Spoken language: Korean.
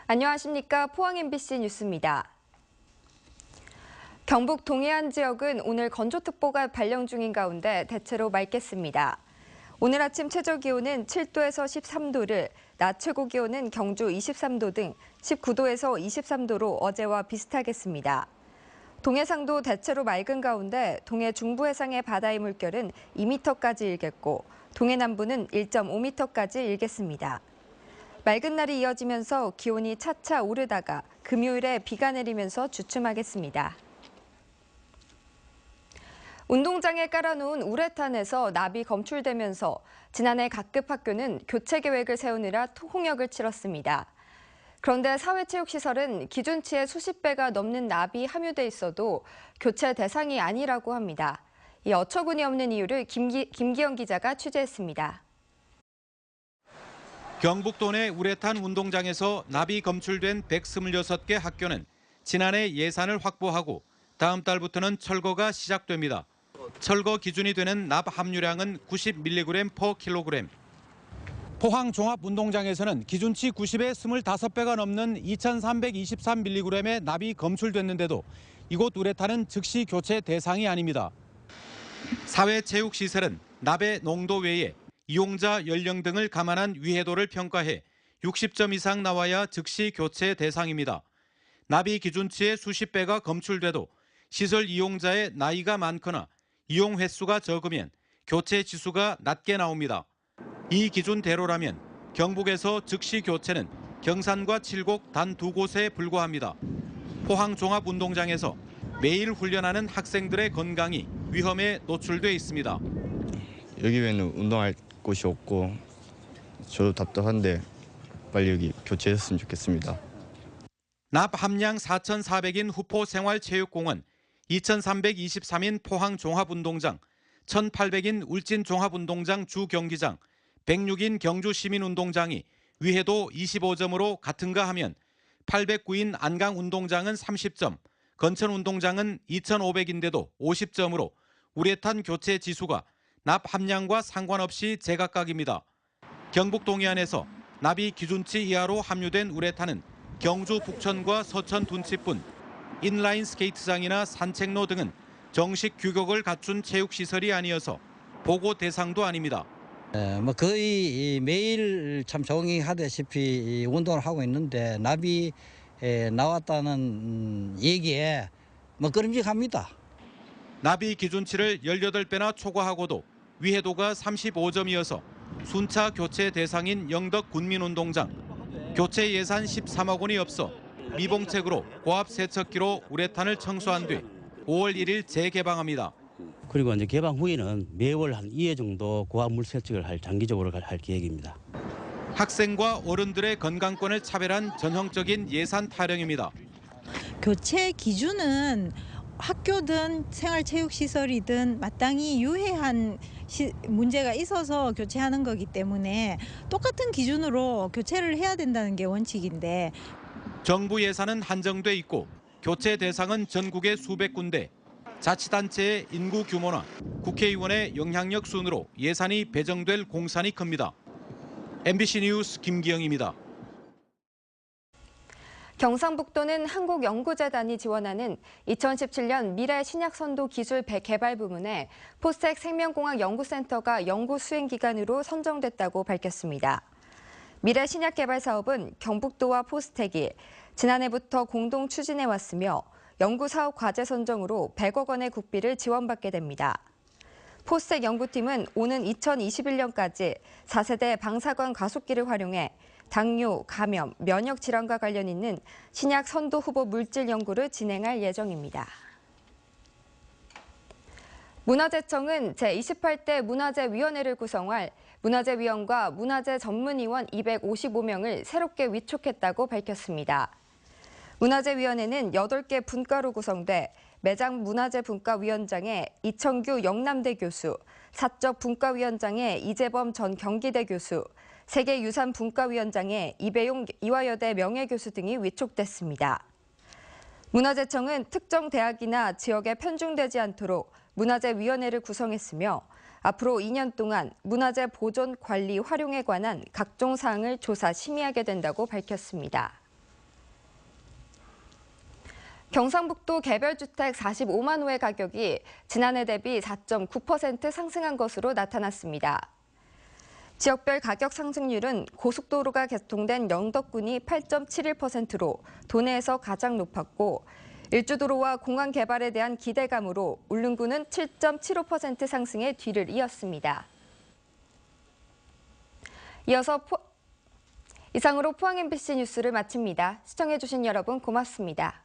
안녕하십니까. 포항 MBC 뉴스입니다. 경북 동해안 지역은 오늘 건조특보가 발령 중인 가운데 대체로 맑겠습니다. 오늘 아침 최저기온은 7도에서 13도를, 낮 최고기온은 경주 23도 등 19도에서 23도로 어제와 비슷하겠습니다. 동해상도 대체로 맑은 가운데 동해 중부 해상의 바다의 물결은 2m까지 일겠고 동해 남부는 1.5m까지 일겠습니다. 맑은 날이 이어지면서 기온이 차차 오르다가 금요일에 비가 내리면서 주춤하겠습니다. 운동장에 깔아놓은 우레탄에서 납이 검출되면서 지난해 각급 학교는 교체 계획을 세우느라 홍역을 치렀습니다. 그런데 사회체육시설은 기준치의 수십 배가 넘는 납이 함유돼 있어도 교체 대상이 아니라고 합니다. 이 어처구니 없는 이유를 김기영 기자가 취재했습니다. 경북도 내 우레탄 운동장에서 납이 검출된 126개 학교는 지난해 예산을 확보하고 다음 달부터는 철거가 시작됩니다. 철거 기준이 되는 납 함유량은 90mg/kg. 포항 종합운동장에서는 기준치 90의 25배가 넘는 2323mg의 납이 검출됐는데도 이곳 우레탄은 즉시 교체 대상이 아닙니다. 사회체육시설은 납의 농도 외에 이용자 연령 등을 감안한 위해도를 평가해 60점 이상 나와야 즉시 교체 대상입니다. 납이 기준치의 수십 배가 검출돼도 시설 이용자의 나이가 많거나 이용 횟수가 적으면 교체 지수가 낮게 나옵니다. 이 기준대로라면 경북에서 즉시 교체는 경산과 칠곡 단 두 곳에 불과합니다. 포항 종합운동장에서 매일 훈련하는 학생들의 건강이 위험에 노출돼 있습니다. 여기 외에는 운동할 곳이 없고 저도 답답한데 빨리 여기 교체했으면 좋겠습니다. 납 함량 4,400인 후포 생활체육공원, 2,323인 포항 종합운동장, 1,800인 울진 종합운동장 주경기장, 106인 경주 시민운동장이 위해도 25점으로 같은가 하면 809인 안강운동장은 30점, 건천운동장은 2,500인데도 50점으로 우레탄 교체 지수가 납 함량과 상관없이 제각각입니다. 경북 동해안에서 납이 기준치 이하로 함유된 우레탄은 경주 북천과 서천 둔치뿐 인라인 스케이트장이나 산책로 등은 정식 규격을 갖춘 체육시설이 아니어서 보고 대상도 아닙니다. 거의 매일 참 적응하다시피 운동을 하고 있는데 납이 나왔다는 얘기에 끄림직합니다. 납이 기준치를 18배나 초과하고도 위해도가 35점이어서 순차 교체 대상인 영덕 군민운동장. 교체 예산 13억 원이 없어 미봉책으로 고압 세척기로 우레탄을 청소한 뒤 5월 1일 재개방합니다. 그리고 이제 개방 후에는 매월 한 2회 정도 고압 물 세척을 장기적으로 할 계획입니다. 학생과 어른들의 건강권을 차별한 전형적인 예산 타령입니다. 교체 기준은 학교든 생활체육시설이든 마땅히 유해한 문제가 있어서 교체하는 거기 때문에 똑같은 기준으로 교체를 해야 된다는 게 원칙인데 정부 예산은 한정돼 있고 교체 대상은 전국의 수백 군데, 자치단체의 인구 규모나 국회의원의 영향력 순으로 예산이 배정될 공산이 큽니다. MBC 뉴스 김기영입니다. 경상북도는 한국연구재단이 지원하는 2017년 미래신약선도 기술 개발 부문에 포스텍 생명공학 연구센터가 연구 수행 기관으로 선정됐다고 밝혔습니다. 미래신약 개발 사업은 경북도와 포스텍이 지난해부터 공동 추진해 왔으며 연구사업 과제 선정으로 100억 원의 국비를 지원받게 됩니다. 포스텍 연구팀은 오는 2021년까지 4세대 방사관 가속기를 활용해 당뇨, 감염, 면역 질환과 관련 있는 신약 선도 후보 물질 연구를 진행할 예정입니다. 문화재청은 제28대 문화재위원회를 구성할 문화재위원과 문화재 전문위원 255명을 새롭게 위촉했다고 밝혔습니다. 문화재위원회는 8개 분과로 구성돼 매장 문화재분과위원장에 이청규 영남대 교수, 사적 분과위원장에 이재범 전 경기대 교수, 세계유산분과위원장에 이배용 이화여대 명예교수 등이 위촉됐습니다. 문화재청은 특정 대학이나 지역에 편중되지 않도록 문화재위원회를 구성했으며 앞으로 2년 동안 문화재 보존, 관리, 활용에 관한 각종 사항을 조사 심의하게 된다고 밝혔습니다. 경상북도 개별주택 45만 호의 가격이 지난해 대비 4.9% 상승한 것으로 나타났습니다. 지역별 가격 상승률은 고속도로가 개통된 영덕군이 8.71%로 도내에서 가장 높았고 일주도로와 공항 개발에 대한 기대감으로 울릉군은 7.75% 상승에 뒤를 이었습니다. 이상으로 포항 MBC 뉴스를 마칩니다. 시청해주신 여러분 고맙습니다.